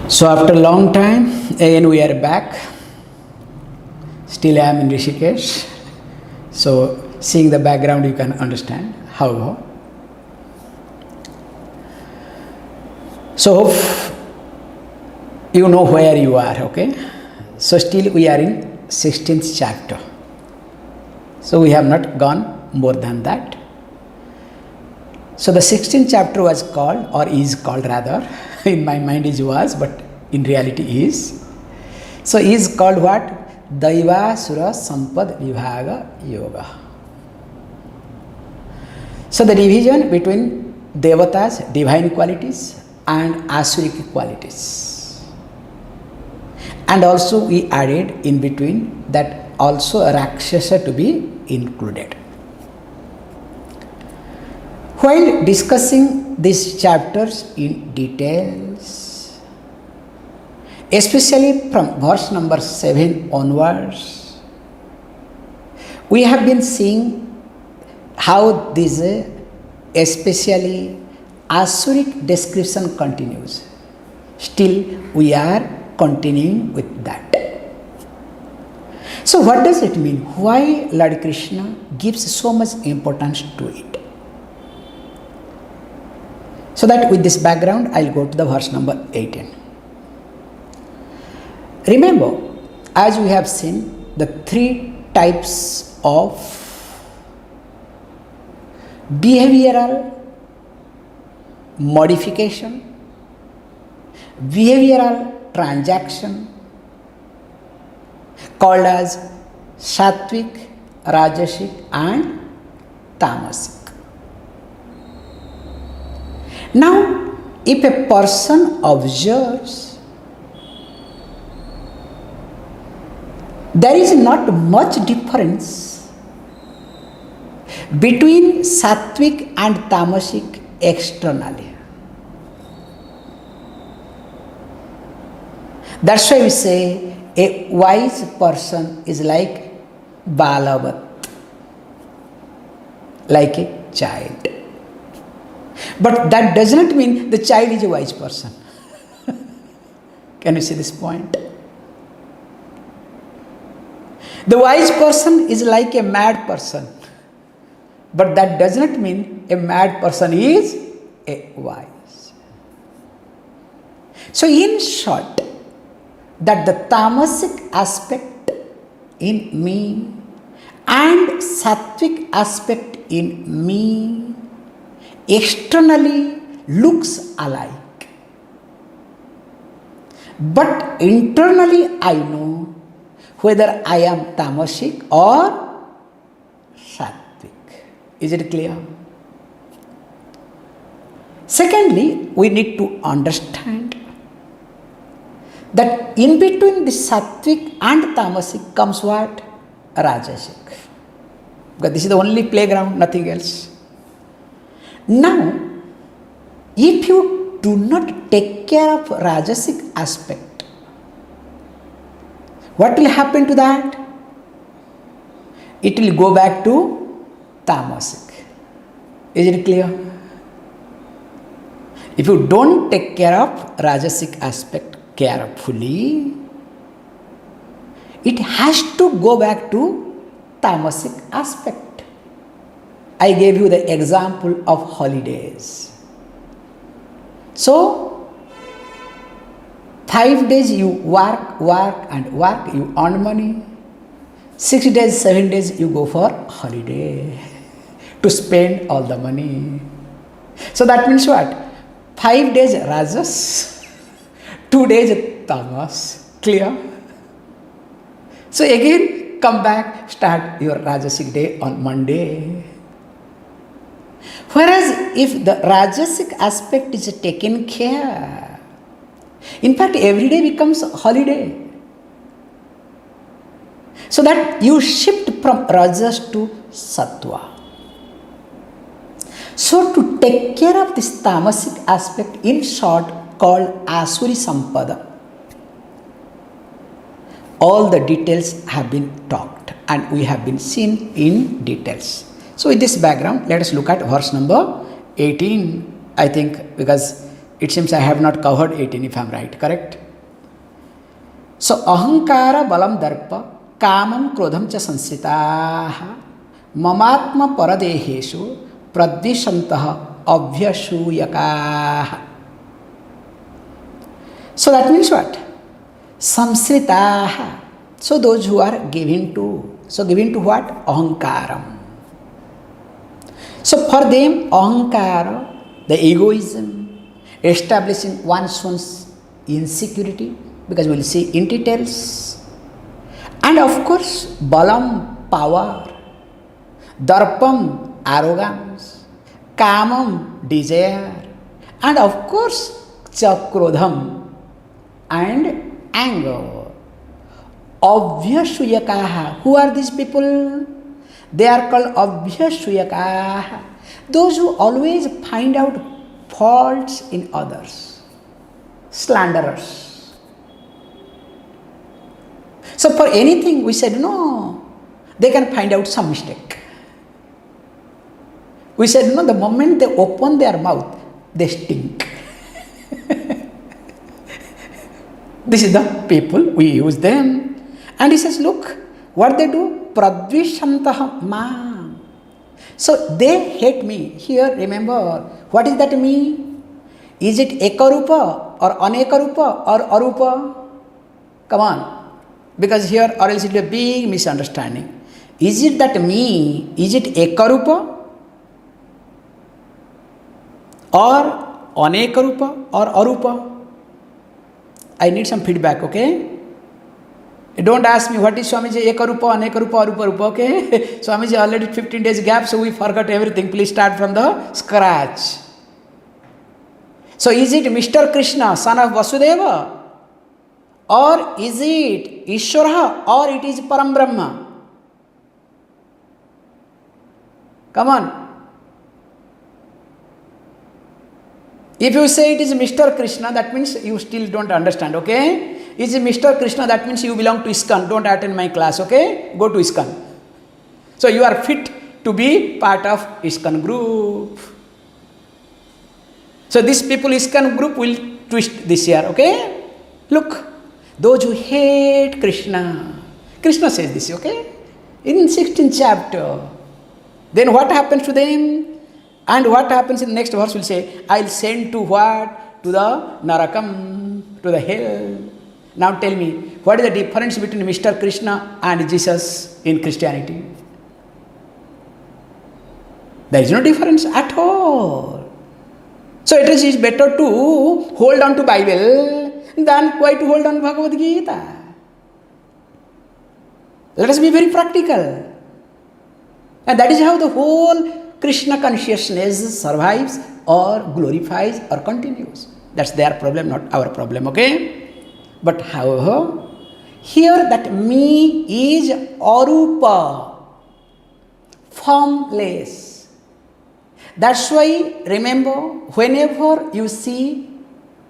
So after a long time, again we are back. Still I am in Rishikesh. So seeing the background you can understand how. So hope you know where you are, okay? So still we are in 16th chapter. So we have not gone more than that. So the 16th chapter was called, or is called rather, in my mind it was, but in reality is. So is called what? Daiva Sura Sampad Vibhaga Yoga. So the division between Devatas, divine qualities, and Asuric qualities. And also we added in between that also a Rakshasa to be included. While discussing these chapters in details, especially from verse number 7 onwards, we have been seeing how this especially Asuric description continues. Still we are continuing with that. So what does it mean? Why Lord Krishna gives so much importance to it? So that with this background, I will go to the verse number 18. Remember, as we have seen, the three types of behavioral modification, behavioral transaction, called as Sattvic, Rajasic and Tamasic. Now, if a person observes, there is not much difference between Sattvic and Tamasic externally. That's why we say a wise person is like Balavat, like a child. But that does not mean the child is a wise person. Can you see this point? The wise person is like a mad person. But that does not mean a mad person is a wise. So in short, that the tamasic aspect in me and sattvic aspect in me externally looks alike. But internally I know whether I am tamasic or sattvic. Is it clear? Secondly, we need to understand that in between the sattvic and tamasic comes what? Rajasic. Because this is the only playground, nothing else. Now, if you do not take care of Rajasic aspect, what will happen to that? It will go back to Tamasic. Is it clear? If you don't take care of Rajasic aspect carefully, it has to go back to Tamasic aspect. I gave you the example of holidays. So, 5 days you work, you earn money. 6 days, 7 days you go for holiday to spend all the money. So that means what? 5 days Rajas, 2 days Tamas. Clear? So again, come back, start your Rajasic day on Monday. Whereas if the Rajasic aspect is taken care, in fact every day becomes holiday. So that you shift from Rajas to Sattva. So to take care of this Tamasic aspect, in short called Asuri Sampada, all the details have been talked and we have been seen in details. So with this background, let us look at verse number 18, I think, because It seems I have not covered 18 if I am right, correct? So, ahankara balam darpa kamam krodham cha sansritaha mamatma paradeheshu pradvishantaha abhyashuyakaha. So that means what? Samsritaha. So those who are given to. So given to what? Ahankaram. So for them, ahankara, the egoism, establishing one's own insecurity, because we will see in details. And of course, balam, power, darpam, arrogance, kamam, desire, and of course, chakrodham, and anger. Abhyashuyakaha. Who are these people? They are called abhyashuyakaha. Those who always find out faults in others. Slanderers. So for anything we said no, they can find out some mistake. We said no, the moment they open their mouth, they stink. This is the people, we use them. And he says, look, what they do? Pradvishantaha ma. So they hate me. Here, remember, what does that mean? Is it ekarupa or anekarupa or arupa? Come on. Because here, or else it will be a big misunderstanding. Is it that me? Is it ekarupa or anekarupa or arupa? I need some feedback, okay? Don't ask me what is Swamiji, ekarupa, anekarupa, arupa, rupa, okay? Swamiji already 15 days gap, so we forgot everything. Please start from the scratch. So is it Mr. Krishna, son of Vasudeva? Or is it Ishvara, or it is Param Brahma? Come on. If you say it is Mr. Krishna, that means you still don't understand, okay? Is it Mr. Krishna, that means you belong to ISKCON, don't attend my class, okay? Go to ISKCON. So you are fit to be part of ISKCON group. So this people ISKCON group will twist this year, okay? Look, those who hate Krishna, Krishna says this, okay? In 16th chapter. Then what happens to them? And what happens in the next verse will say, I'll send to what? To the Narakam, to the hell. Now tell me, what is the difference between Mr. Krishna and Jesus in Christianity? There is no difference at all. So it is better to hold on to Bible than quite to hold on to Bhagavad Gita. Let us be very practical. And that is how the whole Krishna consciousness survives or glorifies or continues. That's their problem, not our problem, okay? But however, here that me is arupa, formless. That's why, remember, whenever you see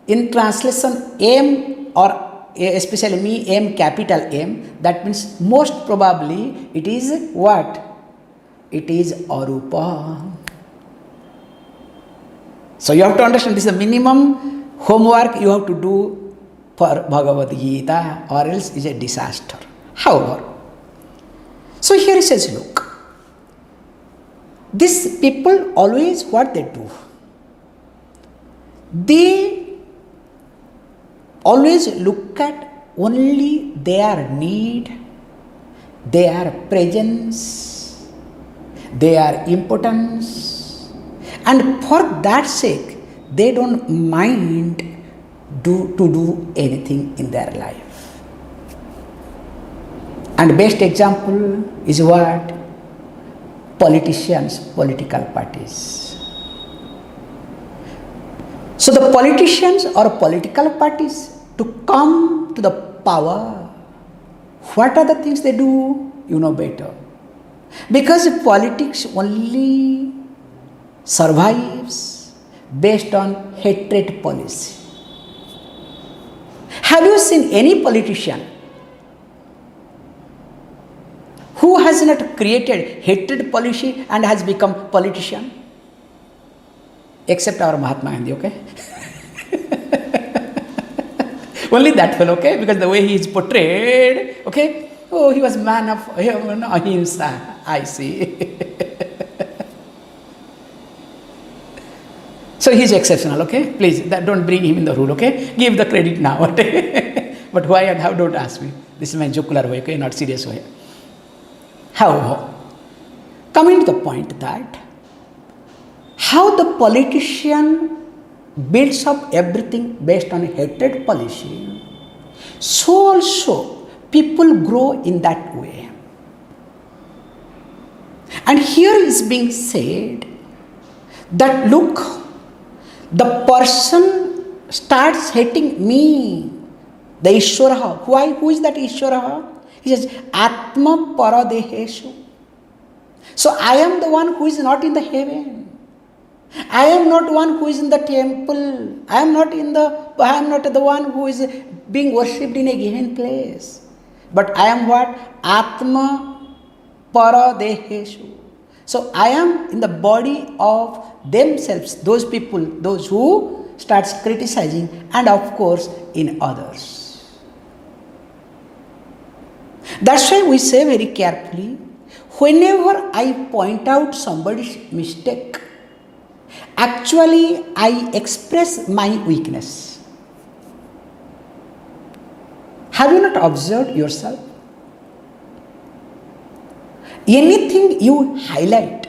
in translation M or especially me, M, capital M, that means most probably it is what? It is arupa. So you have to understand this is the minimum homework you have to do for Bhagavad Gita, or else is a disaster. However, so here he says, look, these people always what they do? They always look at only their need, their presence, their importance, and for that sake, they don't mind to do anything in their life. And best example is what? Politicians, political parties. So the politicians or political parties to come to the power, what are the things they do? You know better. Because politics only survives based on hatred policy. Have you seen any politician who has not created hatred policy and has become politician? Except our Mahatma Gandhi, okay? Only that fellow, okay? Because the way he is portrayed, okay? Oh, he was man of ahimsa. I see. So he is exceptional, okay? Please, don't bring him in the rule, okay? Give the credit now, okay? But why and how, don't ask me. This is my jocular way, okay? Not serious way. However, coming to the point that how the politician builds up everything based on a hatred policy, so also people grow in that way. And here is being said that look, the person starts hating me, the Ishwara. Why? Who is that Ishwara? He says, Atma Paradeheshu. So I am the one who is not in the heaven. I am not one who is in the temple. I am not the one who is being worshipped in a given place. But I am what? Atma Paradeheshu. So I am in the body of themselves, those people, those who starts criticizing, and of course in others. That's why we say very carefully, whenever I point out somebody's mistake, actually I express my weakness. Have you not observed yourself? Anything you highlight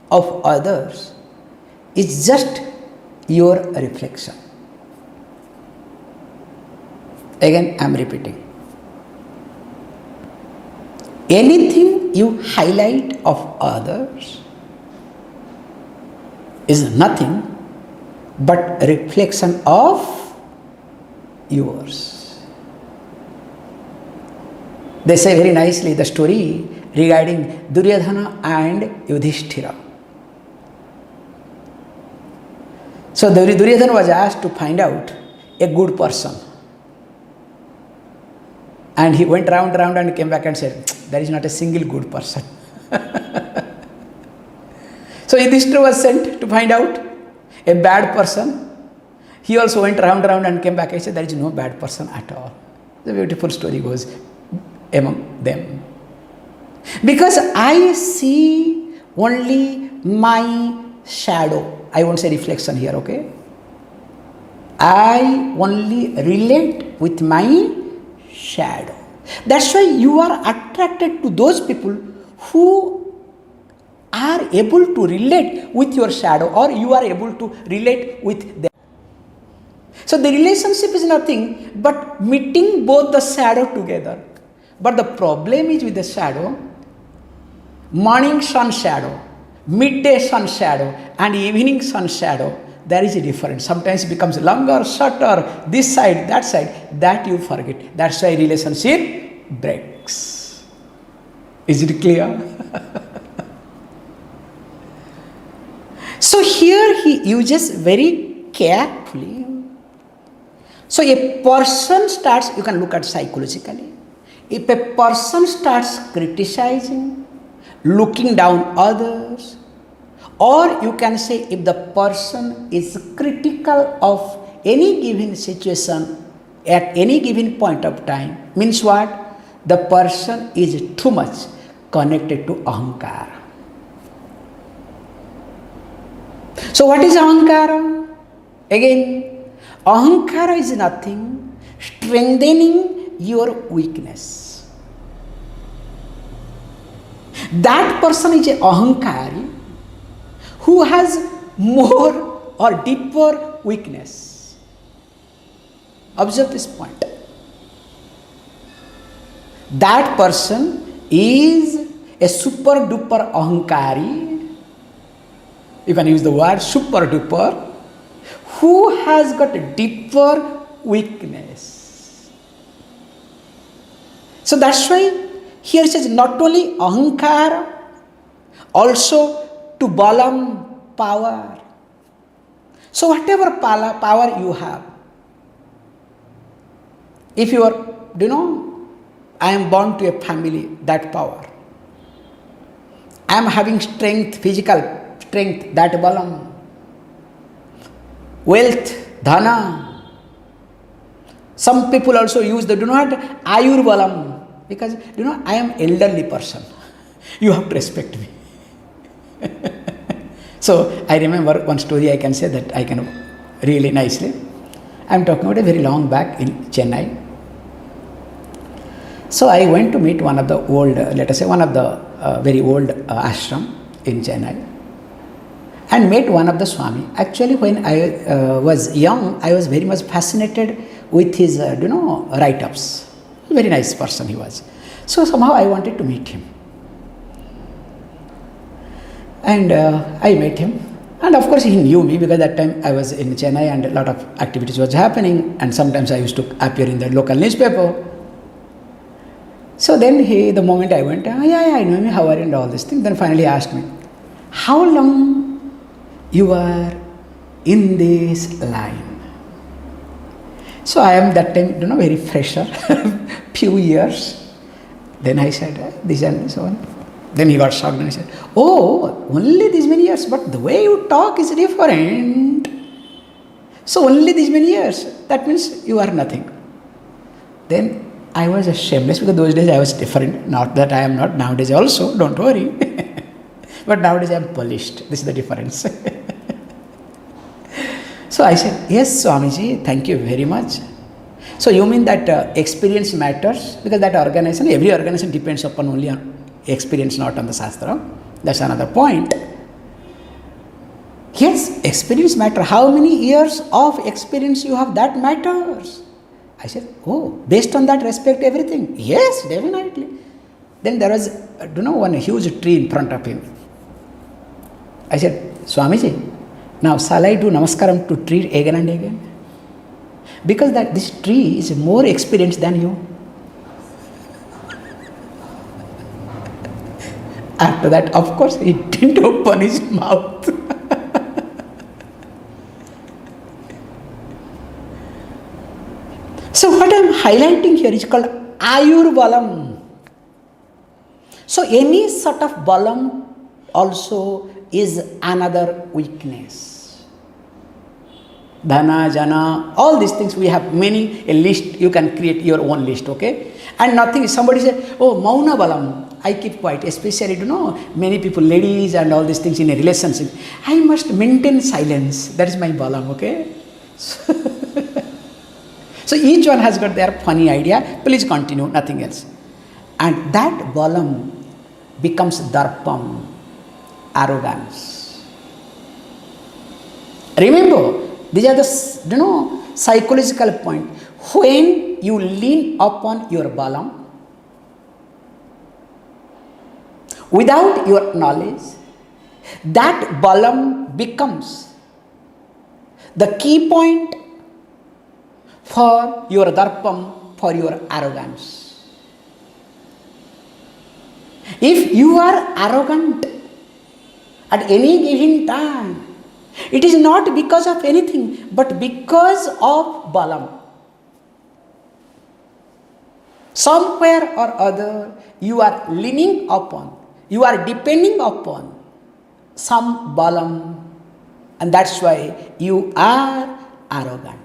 of others is just your reflection. Again, I am repeating. Anything you highlight of others is nothing but reflection of yours. They say very nicely the story regarding Duryodhana and Yudhishthira. So Duryodhana was asked to find out a good person. And he went round and came back and said, there is not a single good person. So Yudhishthira was sent to find out a bad person. He also went round and came back and said, there is no bad person at all. The beautiful story goes among them. Because I see only my shadow. I won't say reflection here, okay? I only relate with my shadow. That's why you are attracted to those people who are able to relate with your shadow, or you are able to relate with them. So the relationship is nothing but meeting both the shadow together. But the problem is with the shadow, morning sun shadow, midday sun shadow, and evening sun shadow, there is a difference. Sometimes it becomes longer, shorter, this side, that you forget. That's why relationship breaks. Is it clear? So here he uses very carefully. So a person starts, you can look at psychologically. If a person starts criticizing, looking down others, or you can say if the person is critical of any given situation at any given point of time, means what? The person is too much connected to ahankara. So what is ahankara? Again, ahankara is nothing strengthening your weakness. That person is a ahankari who has more or deeper weakness. Observe this point. That person is a super duper ahankari. You can use the word super duper, who has got a deeper weakness. So that's why here it says not only ahankara, also to balam, power. So whatever power you have, if you are, I am born to a family, that power. I am having strength, physical strength, that balam. Wealth, dhana. Some people also use the do not ayurbalam, because I am elderly person. You have to respect me. So I remember one story I can say that I can really nicely. I am talking about a very long back in Chennai. So I went to meet one of the old, let us say one of the very old ashram in Chennai, and met one of the Swami. Actually, when I was young, I was very much fascinated with his, write-ups. Very nice person he was. So somehow I wanted to meet him. And I met him. And of course he knew me, because that time I was in Chennai and a lot of activities was happening, and sometimes I used to appear in the local newspaper. So then the moment I went, yeah, I know me, how are you, and all these things. Then finally he asked me, how long you are in this line? So I am that time, very fresher, few years. Then I said, this and so on. Then he got shocked and he said, oh, only these many years, but the way you talk is different. So only these many years, that means you are nothing. Then I was shameless, because those days I was different. Not that I am not nowadays also, don't worry. But nowadays I am polished. This is the difference. So I said, yes, Swamiji, thank you very much. So you mean that experience matters? Because that organization, every organization depends upon only on experience, not on the Shastra. That's another point. Yes, experience matters. How many years of experience you have, that matters. I said, oh, based on that, respect everything. Yes, definitely. Then there was, one huge tree in front of him. I said, Swamiji, now shall I do namaskaram to tree again and again? Because that this tree is more experienced than you. After that, of course, he didn't open his mouth. So what I am highlighting here is called ayurbalam. So any sort of balam also is another weakness. Dhana, jana, all these things, we have a list, you can create your own list, okay? And nothing, somebody said, oh, mauna balam, I keep quiet, especially, many people, ladies and all these things in a relationship, I must maintain silence, that is my balam, okay? So each one has got their funny idea, please continue, nothing else. And that balam becomes darpam, arrogance. Remember, these are the, psychological point. When you lean upon your balam, without your knowledge, that balam becomes the key point for your darpam, for your arrogance. If you are arrogant at any given time, it is not because of anything, but because of balam. Somewhere or other, you are leaning upon, you are depending upon some balam, and that's why you are arrogant.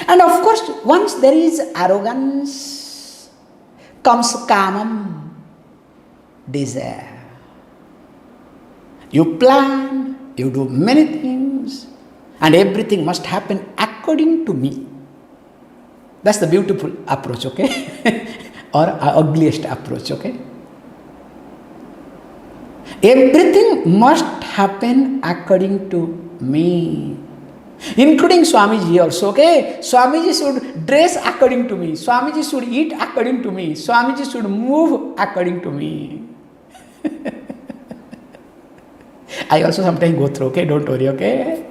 And of course, once there is arrogance, comes kamam, desire. You plan, you do many things, and everything must happen according to me. That's the beautiful approach, okay? Or ugliest approach, okay? Everything must happen according to me. Including Swamiji also, okay? Swamiji should dress according to me. Swamiji should eat according to me. Swamiji should move according to me. I also sometimes go through, okay? Don't worry, okay?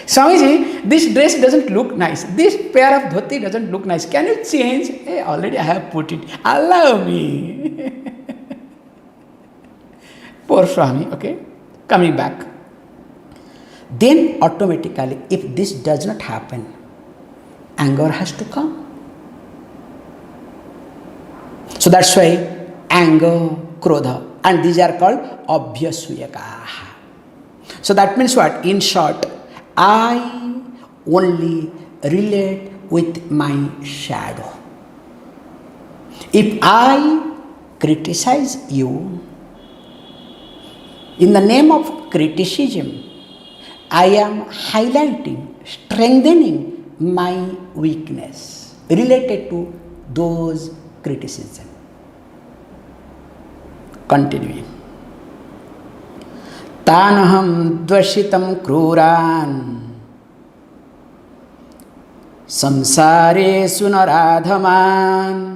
Swamiji, this dress doesn't look nice. This pair of dhoti doesn't look nice. Can you change? Hey, already I have put it. Allow me. Poor Swami, okay? Coming back. Then automatically, if this does not happen, anger has to come. So that's why anger, krodha, and these are called abhyasuyakaha. So that means what? In short, I only relate with my shadow. If I criticize you, in the name of criticism, I am highlighting, strengthening my weakness related to those criticisms. Continuing. Tanaham dvashitam kruran samsare sunaradhaman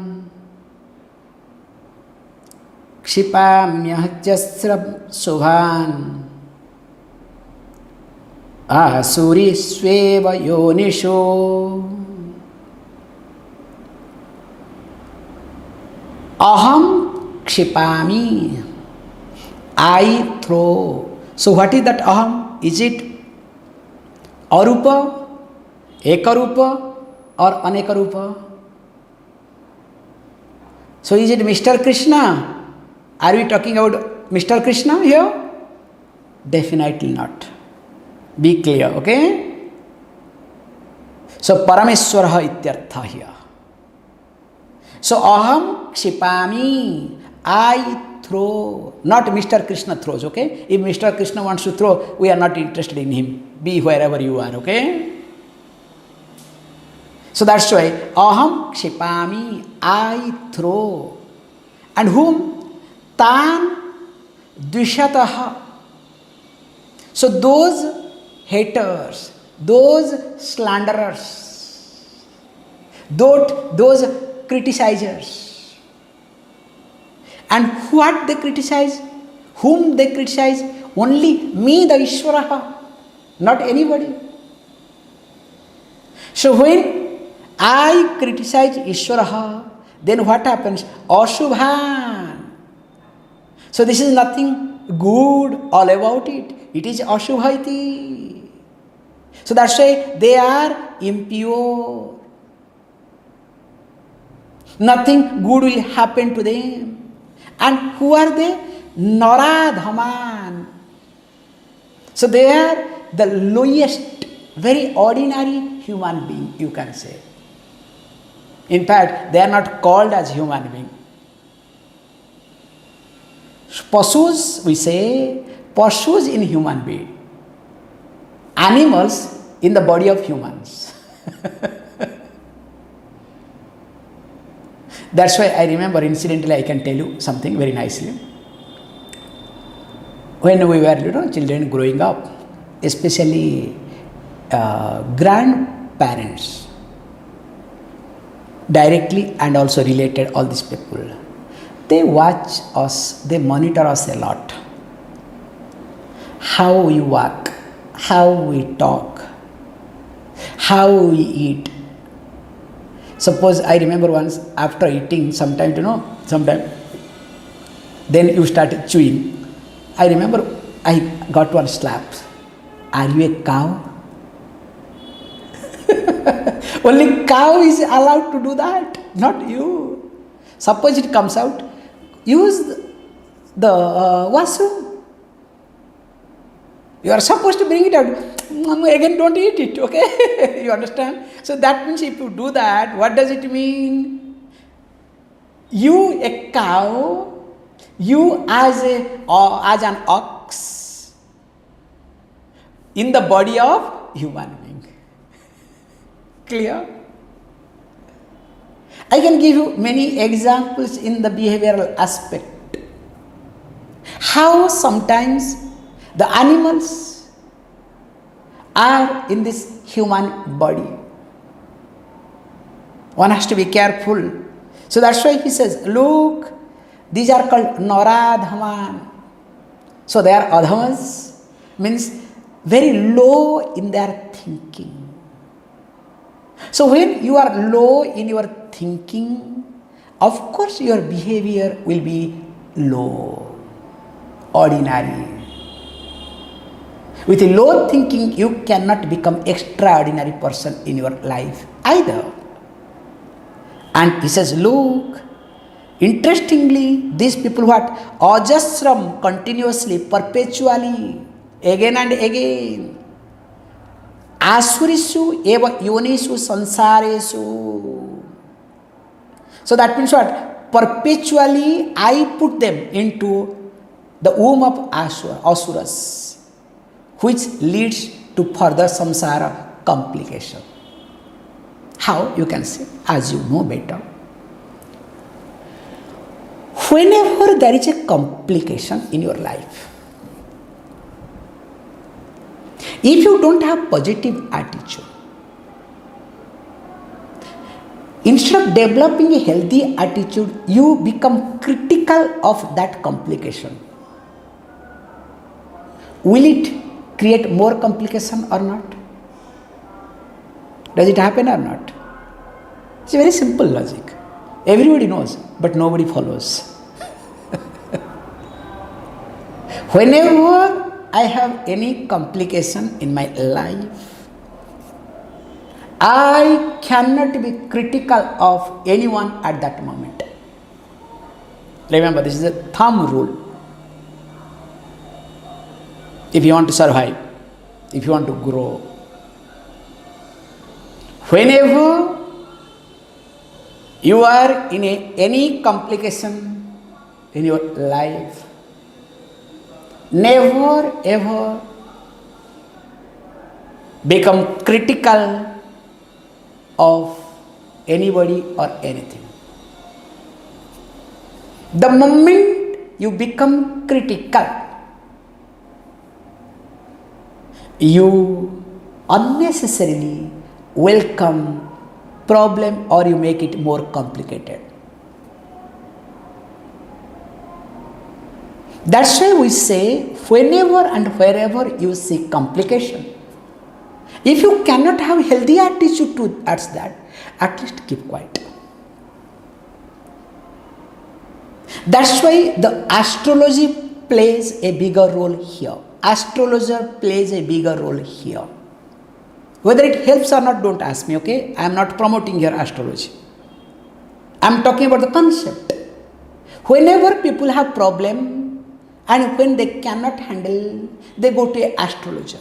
क्षिपाम्यहत्यस्रं शुभान् आसुरीष्वेव योनिषु. Aham kshipami, I throw. So what is that aham? Is it arupa, ekarupa or anekarupa? So is it Mr. Krishna? Are we talking about Mr. Krishna here? Definitely not. Be clear, okay? So Parameswaraha ityartha here. So aham kshipami, I throw. Not Mr. Krishna throws, okay? If Mr. Krishna wants to throw, we are not interested in him. Be wherever you are, okay? So that's why aham kshipami, I throw. And whom? Tan dvishataha. So those haters, those slanderers, those criticizers. And what they criticize? Whom they criticize? Only me, the Ishvaraha, not anybody. So when I criticize Ishvaraha, then what happens? Ashubhan. So this is nothing good all about it. It is ashubhaiti. So that's why they are impure. Nothing good will happen to them. And who are they? Naradhaman. So they are the lowest, very ordinary human being, you can say. In fact, they are not called as human being. Pasus, we say, Pasus in human being. Animals in the body of humans. That's why I remember, incidentally, I can tell you something very nicely. When we were children growing up, especially grandparents, directly and also related, all these people, they watch us, they monitor us a lot. How we walk, how we talk, how we eat. Suppose I remember once after eating, sometime, then you started chewing. I remember I got one slap. Are you a cow? Only cow is allowed to do that, not you. Suppose it comes out, use the washroom. You are supposed to bring it out. Again, don't eat it, okay? You understand? So that means if you do that, what does it mean? You, a cow, you as an ox in the body of human being. Clear? I can give you many examples in the behavioral aspect. How sometimes the animals are in this human body. One has to be careful. So that's why he says, look, these are called Naradhaman. So they are adhamas, means very low in their thinking. So when you are low in your thinking, of course your behavior will be low, ordinary. With a low thinking, you cannot become extraordinary person in your life either. And he says, look, interestingly, these people what? Ajasram, continuously, perpetually, again and again. Asurishu eva yonishu sansareshu. So that means what? Perpetually I put them into the womb of asuras, which leads to further samsara complication. How? You can see, as you know better. Whenever there is a complication in your life, if you don't have positive attitude, instead of developing a healthy attitude, you become critical of that complication. Will it create more complication or not? Does it happen or not? It's a very simple logic. Everybody knows, but nobody follows. Whenever I have any complication in my life, I cannot be critical of anyone at that moment. Remember, this is a thumb rule. If you want to survive, if you want to grow, whenever you are in any complication in your life, never ever become critical of anybody or anything. The moment you become critical, you unnecessarily welcome problem or you make it more complicated. That's why we say, whenever and wherever you see complication, if you cannot have healthy attitude towards that, at least keep quiet. That's why the astrology plays a bigger role here. Astrologer plays a bigger role here. Whether it helps or not, don't ask me, okay? I am not promoting here astrology. I am talking about the concept. Whenever people have problem, and when they cannot handle, they go to an astrologer.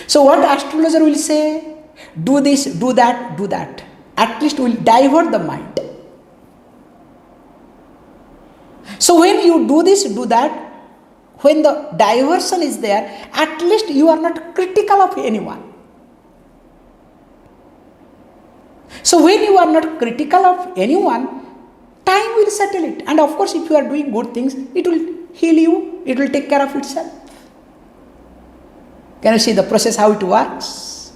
So what astrologer will say? Do this, do that, do that. At least will divert the mind. So when you do this, do that, when the diversion is there, at least you are not critical of anyone. So when you are not critical of anyone, time will settle it. And of course, if you are doing good things, it will heal you, it will take care of itself. Can you see the process, how it works?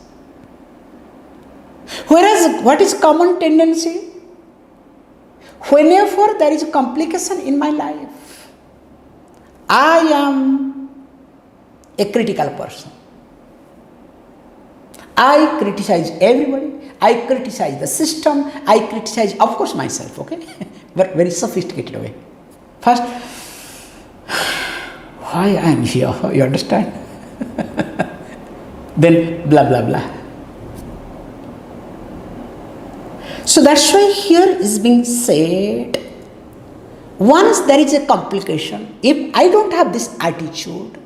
Whereas, what is common tendency? Whenever there is a complication in my life, I am a critical person. I criticize everybody, I criticize the system, I criticize, of course, myself, okay? But very sophisticated way. First, why I am here, you understand? Then blah blah blah. So that's why here is being said, once there is a complication, if I don't have this attitude,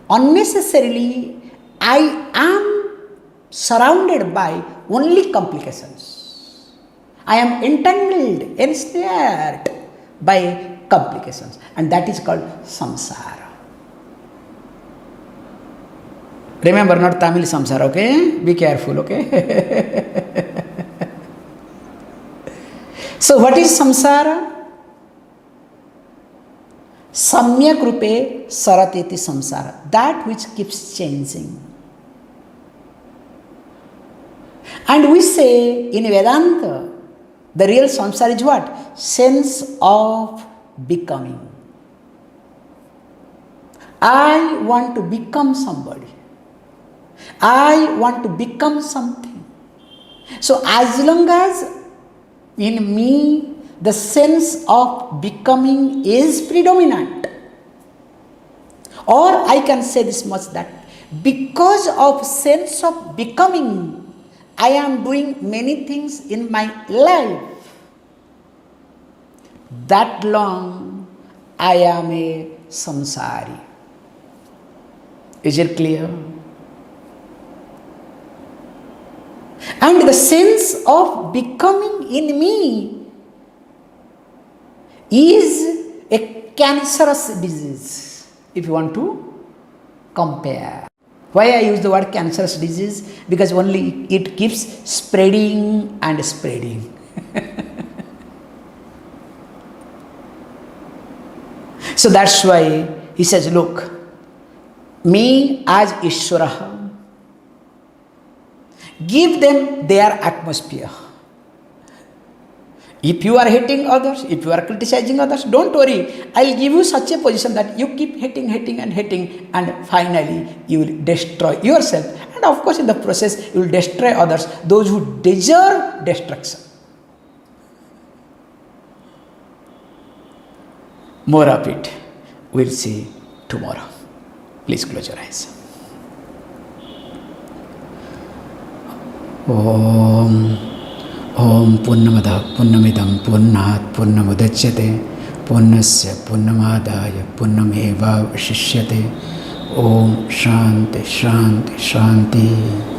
unnecessarily I am surrounded by only complications. I am entangled, ensnared by complications, and that is called samsara. Remember, not Tamil samsara, okay? Be careful, okay? So what is samsara? Samyak rupe sarateti samsara, that which keeps changing. And we say in Vedanta, the real samsara is what? Sense of becoming. I want to become somebody. I want to become something. So as long as in me the sense of becoming is predominant, or I can say this much, that because of sense of becoming, I am doing many things in my life, that long I am a samsari. Is it clear? And the sense of becoming in me is a cancerous disease, if you want to compare. Why I use the word cancerous disease? Because only it keeps spreading and spreading. So that's why he says, look, me as Ishvara, give them their atmosphere. If you are hating others, if you are criticizing others, don't worry. I'll give you such a position that you keep hating, and finally you will destroy yourself. And of course, in the process, you will destroy others, those who deserve destruction. More of it we'll see tomorrow. Please close your eyes. Om Purnamada Purnamidam Purnat Purnamudachyate Purnasya Purnamadaya Purnameva Vishishyate. Om Shanti Shanti Shanti.